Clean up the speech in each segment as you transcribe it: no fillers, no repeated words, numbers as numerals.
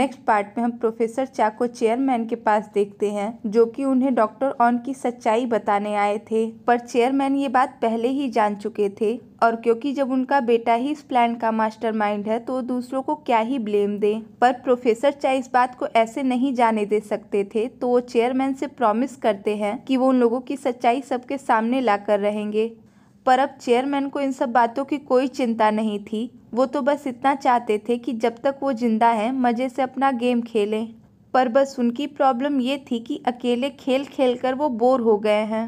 Next part में हम professor चा को चेयरमैन के पास देखते हैं, जो कि उन्हें डॉक्टर ऑन की सच्चाई बताने आए थे। पर चेयरमैन ये बात पहले ही जान चुके थे, और क्योंकि जब उनका बेटा ही इस प्लान का मास्टरमाइंड है तो वो दूसरों को क्या ही ब्लेम दे। पर प्रोफेसर चा इस बात को ऐसे नहीं जाने दे सकते थे, तो वो चेयरमैन से प्रॉमिस करते हैं कि वो उन लोगों की सच्चाई सबके सामने लाकर रहेंगे। पर अब चेयरमैन को इन सब बातों की कोई चिंता नहीं थी। वो तो बस इतना चाहते थे कि जब तक वो जिंदा हैं मज़े से अपना गेम खेलें। पर बस उनकी प्रॉब्लम ये थी कि अकेले खेल खेल कर वो बोर हो गए हैं।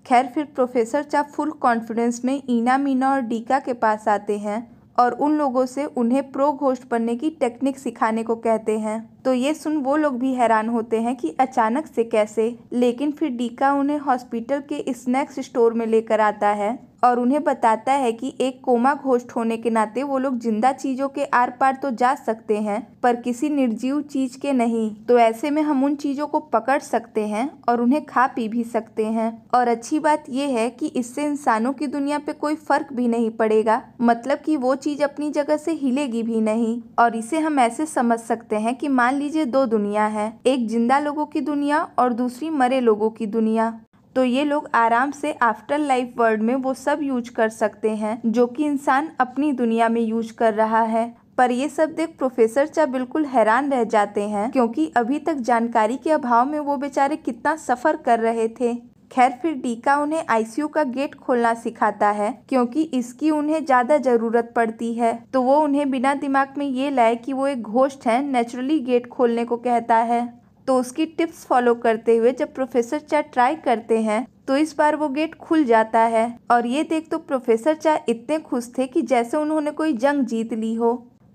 खैर फिर प्रोफेसर चा फुल कॉन्फिडेंस में ईना, मीना और डीका के पास आते हैं और उन लोगों से उन्हें प्रो घोस्ट बनने की टेक्निक सिखाने को कहते हैं। तो ये सुन वो लोग भी हैरान होते हैं कि अचानक से कैसे। लेकिन फिर डीका उन्हें हॉस्पिटल के स्नैक्स स्टोर में लेकर आता है और उन्हें बताता है कि एक कोमा घोस्ट होने के नाते वो लोग जिंदा चीजों के आर पार तो जा सकते हैं, पर किसी निर्जीव चीज के नहीं। तो ऐसे में हम उन चीजों को पकड़ सकते हैं और उन्हें खा पी भी सकते हैं। और अच्छी बात यह है कि इससे इंसानों की दुनिया पे कोई फर्क भी नहीं पड़ेगा, मतलब कि वो चीज अपनी जगह से हिलेगी भी नहीं। और इसे हम ऐसे समझ सकते हैं कि मान लीजिए दो दुनिया है, एक जिंदा लोगों की दुनिया और दूसरी मरे लोगों की दुनिया। तो ये लोग आराम से आफ्टर लाइफ वर्ल्ड में वो सब यूज कर सकते हैं जो कि इंसान अपनी दुनिया में यूज कर रहा है। पर ये सब देख प्रोफेसर चा बिल्कुल हैरान रह जाते हैं, क्योंकि अभी तक जानकारी के अभाव में वो बेचारे कितना सफर कर रहे थे। खैर फिर डीका उन्हें आईसीयू का गेट खोलना सिखाता है, क्योंकि इसकी उन्हें ज्यादा जरूरत पड़ती है। तो वो उन्हें बिना दिमाग में ये लाए कि वो एक घोस्ट है, नेचुरली गेट खोलने को कहता है। तो उसकी टिप्स फॉलो करते हुए जब प्रोफेसर चा ट्राई करते हैं तो इस बार वो गेट खुल जाता है। और ये देख तो प्रोफेसर चा इतने खुश थे कि जैसे उन्होंने कोई जंग जीत ली हो।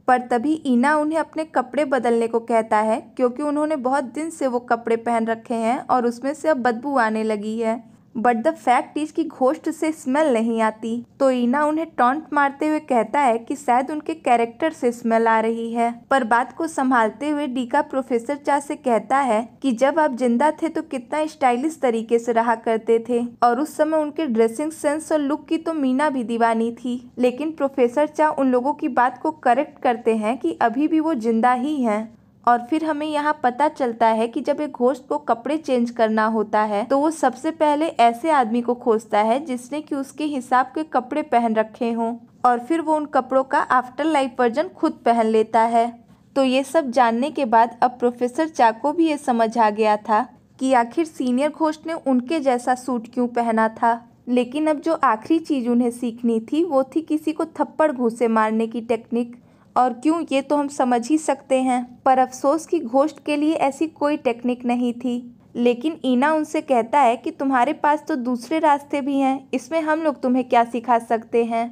पर तभी ईना उन्हें अपने कपड़े बदलने को कहता है, क्योंकि उन्होंने बहुत दिन से वो कपड़े पहन रखे हैं और उसमें से अब बदबू आने लगी है। बट द फैक्ट इज कि घोस्ट से स्मेल नहीं आती। तो ईना उन्हें टॉन्ट मारते हुए कहता है कि शायद उनके कैरेक्टर से स्मेल आ रही है। पर बात को संभालते हुए डीका प्रोफेसर चा से कहता है कि जब आप जिंदा थे तो कितना स्टाइलिश तरीके से रहा करते थे, और उस समय उनके ड्रेसिंग सेंस और लुक की तो मीना भी दीवानी थी। लेकिन प्रोफेसर चा उन लोगों की बात को करेक्ट करते हैं कि अभी भी वो जिंदा ही हैं। और फिर हमें यहाँ पता चलता है कि जब एक घोस्ट को कपड़े चेंज करना होता है तो वो सबसे पहले ऐसे आदमी को खोजता है जिसने कि उसके हिसाब के कपड़े पहन रखे हों, और फिर वो उन कपड़ों का आफ्टर लाइफ वर्जन खुद पहन लेता है। तो ये सब जानने के बाद अब प्रोफेसर चा को भी ये समझ आ गया था कि आखिर सीनियर घोस्ट ने उनके जैसा सूट क्यों पहना था। लेकिन अब जो आखिरी चीज उन्हें सीखनी थी वो थी किसी को थप्पड़ घूंसे मारने की टेक्निक। और क्यों, ये तो हम समझ ही सकते हैं। पर अफसोस कि घोस्ट के लिए ऐसी कोई टेक्निक नहीं थी। लेकिन ईना उनसे कहता है कि तुम्हारे पास तो दूसरे रास्ते भी हैं, इसमें हम लोग तुम्हें क्या सिखा सकते हैं।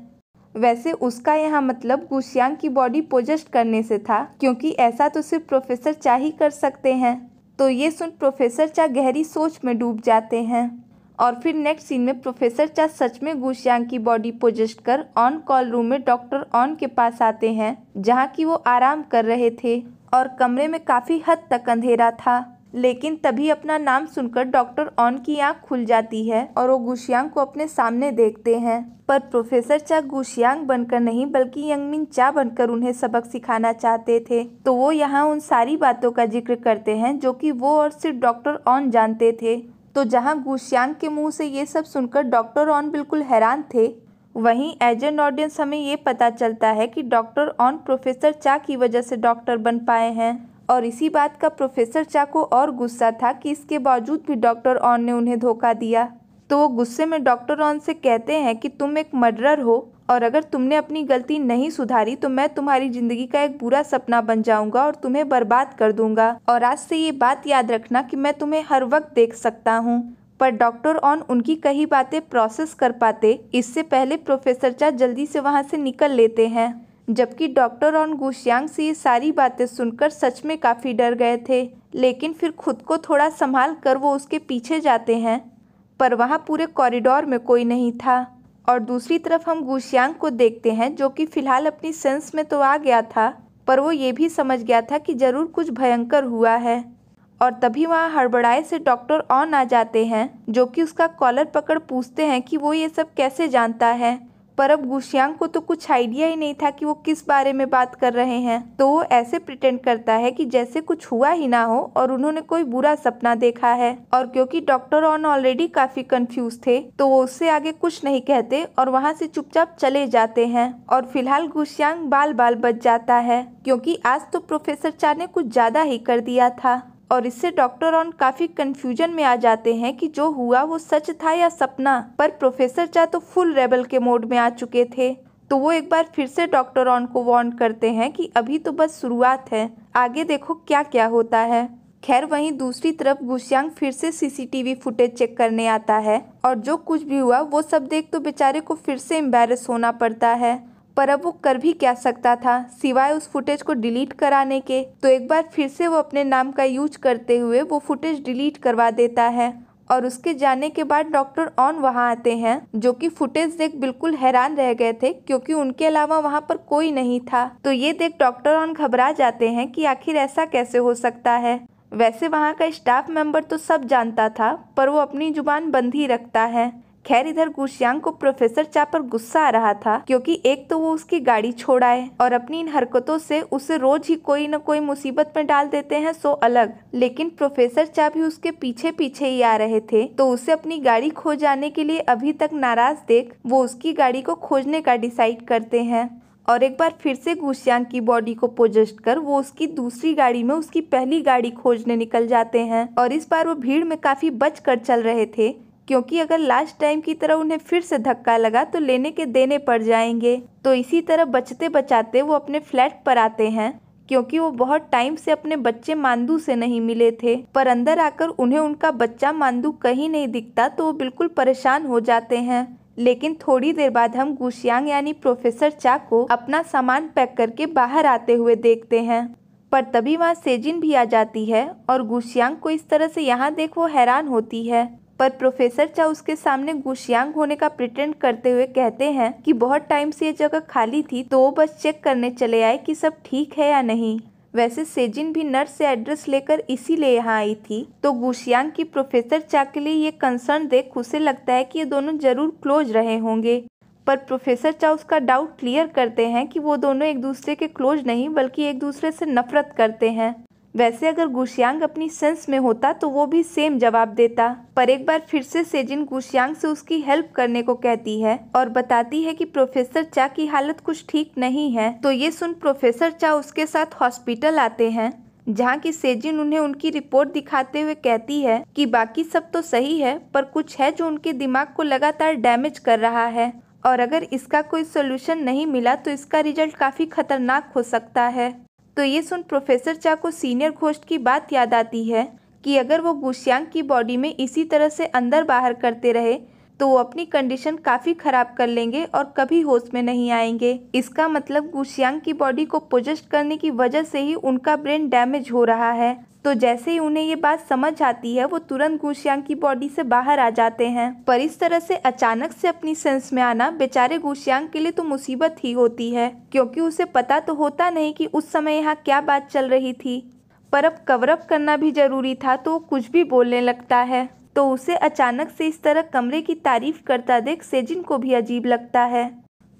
वैसे उसका यहाँ मतलब गुशियांग की बॉडी पोजेस्ट करने से था, क्योंकि ऐसा तो सिर्फ प्रोफेसर चा ही कर सकते हैं। तो ये सुन प्रोफेसर चा गहरी सोच में डूब जाते हैं। और फिर नेक्स्ट सीन में प्रोफेसर चा सच में गुशियांग की बॉडी पोजेस्ट कर ऑन कॉल रूम में डॉक्टर ऑन के पास आते हैं, जहाँ की वो आराम कर रहे थे और कमरे में काफी हद तक अंधेरा था। लेकिन तभी अपना नाम सुनकर डॉक्टर ऑन की आंख खुल जाती है और वो गुशियांग को अपने सामने देखते हैं। पर प्रोफेसर चा गुशियांग बनकर नहीं बल्कि यंगमिन चा बनकर उन्हें सबक सिखाना चाहते थे। तो वो यहाँ उन सारी बातों का जिक्र करते हैं जो कि वो और सिर्फ डॉक्टर ऑन जानते थे। तो जहां गुशियांग के मुंह से ये सब सुनकर डॉक्टर ऑन बिल्कुल हैरान थे, वहीं एज एन ऑडियंस हमें ये पता चलता है कि डॉक्टर ऑन प्रोफेसर चा की वजह से डॉक्टर बन पाए हैं। और इसी बात का प्रोफेसर चा को और गुस्सा था कि इसके बावजूद भी डॉक्टर ऑन ने उन्हें धोखा दिया। तो वो गुस्से में डॉक्टर ऑन से कहते हैं कि तुम एक मर्डरर हो, और अगर तुमने अपनी गलती नहीं सुधारी तो मैं तुम्हारी जिंदगी का एक बुरा सपना बन जाऊंगा और तुम्हें बर्बाद कर दूंगा। और आज से ये बात याद रखना कि मैं तुम्हें हर वक्त देख सकता हूँ। पर डॉक्टर ऑन उनकी कही बातें प्रोसेस कर पाते इससे पहले प्रोफेसर चा जल्दी से वहाँ से निकल लेते हैं। जबकि डॉक्टर ऑन गुशियांग से ये सारी बातें सुनकर सच में काफ़ी डर गए थे, लेकिन फिर खुद को थोड़ा संभाल कर वो उसके पीछे जाते हैं। पर वहाँ पूरे कॉरिडोर में कोई नहीं था। और दूसरी तरफ हम गुशियांग को देखते हैं जो कि फिलहाल अपनी सेंस में तो आ गया था, पर वो ये भी समझ गया था कि जरूर कुछ भयंकर हुआ है। और तभी वहाँ हड़बड़ाए से डॉक्टर ऑन आ जाते हैं जो कि उसका कॉलर पकड़ पूछते हैं कि वो ये सब कैसे जानता है। पर अब गुशियांग को तो कुछ आइडिया ही नहीं था कि वो किस बारे में बात कर रहे हैं, तो वो ऐसे प्रिटेंड करता है कि जैसे कुछ हुआ ही ना हो और उन्होंने कोई बुरा सपना देखा है। और क्योंकि डॉक्टर ऑन ऑलरेडी काफी कंफ्यूज थे तो वो उससे आगे कुछ नहीं कहते और वहाँ से चुपचाप चले जाते हैं। और फिलहाल गुशियांग बाल बाल बच जाता है क्योंकि आज तो प्रोफेसर चा ने कुछ ज्यादा ही कर दिया था। और इससे डॉक्टर ऑन काफी कंफ्यूजन में आ जाते हैं कि जो हुआ वो सच था या सपना। पर प्रोफेसर चा तो फुल रेबल के मोड में आ चुके थे, तो वो एक बार फिर से डॉक्टर ऑन को वार्न करते हैं कि अभी तो बस शुरुआत है, आगे देखो क्या क्या होता है। खैर वहीं दूसरी तरफ गुशियांग फिर से सीसीटीवी फुटेज चेक करने आता है और जो कुछ भी हुआ वो सब देख तो बेचारे को फिर से एम्बैरेस होना पड़ता है। पर अब वो कर भी क्या सकता था सिवाय उस फुटेज को डिलीट कराने के। तो एक बार फिर से वो अपने नाम का यूज करते हुए वो फुटेज डिलीट करवा देता है। और उसके जाने के बाद डॉक्टर ऑन वहां आते हैं जो कि फुटेज देख बिल्कुल हैरान रह गए थे क्योंकि उनके अलावा वहां पर कोई नहीं था। तो ये देख डॉक्टर ऑन घबरा जाते हैं कि आखिर ऐसा कैसे हो सकता है। वैसे वहां का स्टाफ मेंबर तो सब जानता था पर वो अपनी जुबान बंद ही रखता है। खैर इधर गुशियांग को प्रोफेसर चा पर गुस्सा आ रहा था क्योंकि एक तो वो उसकी गाड़ी छोड़ाए और अपनी इन हरकतों से उसे रोज ही कोई न कोई मुसीबत में डाल देते हैं सो अलग। लेकिन प्रोफेसर चा भी उसके पीछे पीछे ही आ रहे थे तो उसे अपनी गाड़ी खो जाने के लिए अभी तक नाराज देख वो उसकी गाड़ी को खोजने का डिसाइड करते हैं। और एक बार फिर से गुशियांग की बॉडी को पोजेस्ट कर वो उसकी दूसरी गाड़ी में उसकी पहली गाड़ी खोजने निकल जाते हैं। और इस बार वो भीड़ में काफी बच कर चल रहे थे क्योंकि अगर लास्ट टाइम की तरह उन्हें फिर से धक्का लगा तो लेने के देने पड़ जाएंगे। तो इसी तरह बचते बचाते वो अपने फ्लैट पर आते हैं क्योंकि वो बहुत टाइम से अपने बच्चे मांदू से नहीं मिले थे। पर अंदर आकर उन्हें उनका बच्चा मांदू कहीं नहीं दिखता तो वो बिल्कुल परेशान हो जाते हैं। लेकिन थोड़ी देर बाद हम गुशियांग यानी प्रोफेसर चा को अपना सामान पैक करके बाहर आते हुए देखते हैं। पर तभी वहाँ सेजिन भी आ जाती है और गुशियांग को इस तरह से यहाँ देख वो हैरान होती है। पर प्रोफेसर चा उसके सामने गुशियांग होने का प्रिटेंड करते हुए कहते हैं कि बहुत टाइम से ये जगह खाली थी तो वो बस चेक करने चले आए कि सब ठीक है या नहीं। वैसे सेजिन भी नर्स से एड्रेस लेकर इसीलिए यहाँ आई थी। तो गुशियांग की प्रोफेसर चा के लिए ये कंसर्न देख उसे लगता है कि ये दोनों जरूर क्लोज रहे होंगे। पर प्रोफेसर चा उसका डाउट क्लियर करते हैं कि वो दोनों एक दूसरे के क्लोज नहीं बल्कि एक दूसरे से नफरत करते हैं। वैसे अगर गुशियांग अपनी सेंस में होता तो वो भी सेम जवाब देता। पर एक बार फिर से सेजिन गुशियांग से उसकी हेल्प करने को कहती है और बताती है कि प्रोफेसर चा की हालत कुछ ठीक नहीं है। तो ये सुन प्रोफेसर चा उसके साथ हॉस्पिटल आते हैं जहाँ की सेजिन उन्हें उनकी रिपोर्ट दिखाते हुए कहती है कि बाकी सब तो सही है पर कुछ है जो उनके दिमाग को लगातार डैमेज कर रहा है और अगर इसका कोई सोल्यूशन नहीं मिला तो इसका रिजल्ट काफी खतरनाक हो सकता है। तो ये सुन प्रोफेसर चा को सीनियर घोस्ट की बात याद आती है कि अगर वो गुशियांग की बॉडी में इसी तरह से अंदर बाहर करते रहे तो वो अपनी कंडीशन काफ़ी ख़राब कर लेंगे और कभी होश में नहीं आएंगे। इसका मतलब गुशियांग की बॉडी को पोजेस्ट करने की वजह से ही उनका ब्रेन डैमेज हो रहा है। तो जैसे ही उन्हें ये बात समझ आती है वो तुरंत गुशियांग की बॉडी से बाहर आ जाते हैं। पर इस तरह से अचानक से अपनी सेंस में आना बेचारे गुशियांग के लिए तो मुसीबत ही होती है क्योंकि उसे पता तो होता नहीं कि उस समय यहाँ क्या बात चल रही थी। पर अब कवर अप करना भी जरूरी था तो वो कुछ भी बोलने लगता है। तो उसे अचानक से इस तरह कमरे की तारीफ करता देख सेजिन को भी अजीब लगता है।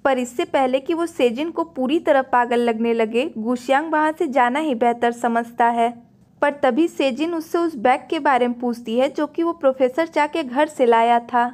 पर इससे पहले कि वो सेजिन को पूरी तरह पागल लगने लगे गुशियांग वहाँ से जाना ही बेहतर समझता है। पर तभी सेजिन उससे उस बैग के बारे में पूछती है जो कि वो प्रोफेसर चा के घर से लाया था।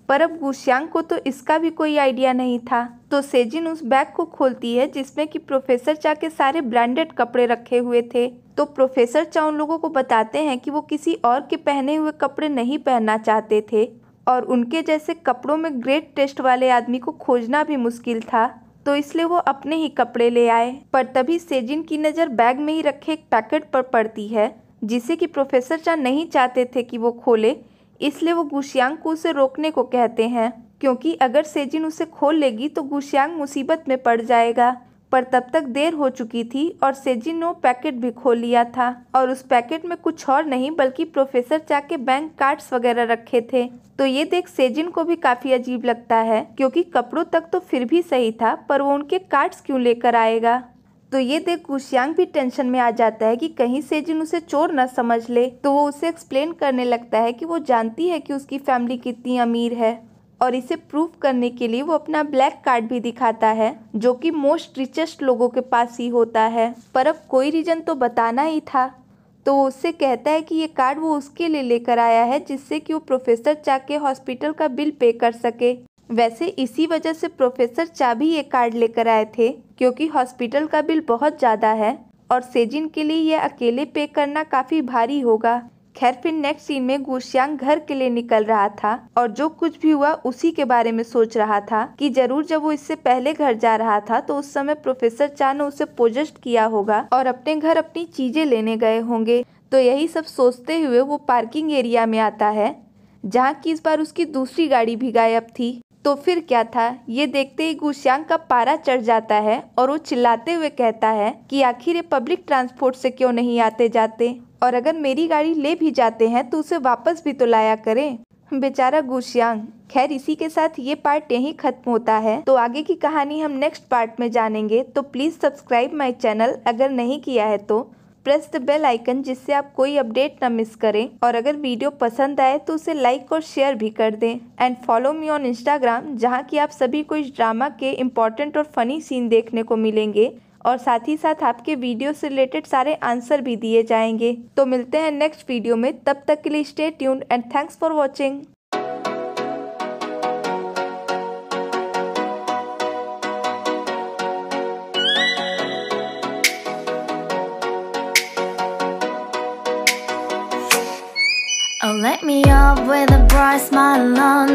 पर अब गुशियांग को तो इसका भी कोई आइडिया नहीं था। तो सेजिन उस बैग को खोलती है जिसमें कि प्रोफेसर चा के सारे ब्रांडेड कपड़े रखे हुए थे। तो प्रोफेसर चा उन लोगों को बताते हैं कि वो किसी और के पहने हुए कपड़े नहीं पहनना चाहते थे और उनके जैसे कपड़ों में ग्रेट टेस्ट वाले आदमी को खोजना भी मुश्किल था, तो इसलिए वो अपने ही कपड़े ले आए। पर तभी सेजिन की नज़र बैग में ही रखे एक पैकेट पर पड़ती है जिसे कि प्रोफेसर चा नहीं चाहते थे कि वो खोले, इसलिए वो गुशियांग को उसे रोकने को कहते हैं क्योंकि अगर सेजिन उसे खोल लेगी तो गुशियांग मुसीबत में पड़ जाएगा। पर तब तक देर हो चुकी थी और सेजिन ने वो पैकेट भी खोल लिया था और उस पैकेट में कुछ और नहीं बल्कि प्रोफेसर चा के बैंक कार्ड्स वगैरह रखे थे। तो ये देख सेजिन को भी काफी अजीब लगता है क्योंकि कपड़ों तक तो फिर भी सही था पर वो उनके कार्ड्स क्यों लेकर आएगा। तो ये देख गुशियांग भी टेंशन में आ जाता है कि कहीं सेजिन उसे चोर न समझ ले। तो वो उसे एक्सप्लेन करने लगता है कि वो जानती है कि उसकी फैमिली कितनी अमीर है और इसे प्रूव करने के लिए वो अपना ब्लैक कार्ड भी दिखाता है जो कि मोस्ट रिचेस्ट लोगों के पास ही होता है। पर अब कोई रीजन तो बताना ही था, तो वो उससे कहता है कि ये कार्ड वो उसके लिए लेकर आया है जिससे कि वो प्रोफेसर चा के हॉस्पिटल का बिल पे कर सके। वैसे इसी वजह से प्रोफेसर चा भी ये कार्ड लेकर आए थे क्योंकि हॉस्पिटल का बिल बहुत ज़्यादा है और सेजिन के लिए ये अकेले पे करना काफ़ी भारी होगा। खैर फिर नेक्स्ट सीन में गुशियांग घर के लिए निकल रहा था और जो कुछ भी हुआ उसी के बारे में सोच रहा था कि जरूर जब वो इससे पहले घर जा रहा था तो उस समय प्रोफेसर चा ने उसे पोजेस्ट किया होगा और अपने घर अपनी चीजें लेने गए होंगे। तो यही सब सोचते हुए वो पार्किंग एरिया में आता है जहाँ की इस बार उसकी दूसरी गाड़ी भी गायब थी। तो फिर क्या था, ये देखते ही गुशियांग का पारा चढ़ जाता है और वो चिल्लाते हुए कहता है कि आखिर ये पब्लिक ट्रांसपोर्ट से क्यों नहीं आते जाते, और अगर मेरी गाड़ी ले भी जाते हैं तो उसे वापस भी तो लाया करें। बेचारा गुशियांग। खैर इसी के साथ ये पार्ट यहीं खत्म होता है। तो आगे की कहानी हम नेक्स्ट पार्ट में जानेंगे। तो प्लीज सब्सक्राइब माय चैनल अगर नहीं किया है तो प्रेस द बेल आइकन जिससे आप कोई अपडेट ना मिस करें, और अगर वीडियो पसंद आए तो उसे लाइक और शेयर भी कर दें। And follow me on Instagram जहां की आप सभी को इस ड्रामा के इम्पोर्टेंट और फनी सीन देखने को मिलेंगे और साथ ही साथ आपके वीडियो से रिलेटेड सारे आंसर भी दिए जाएंगे। तो मिलते हैं नेक्स्ट वीडियो में, तब तक के लिए stay tuned and thanks for watching. Oh, let me up with a bright smile on.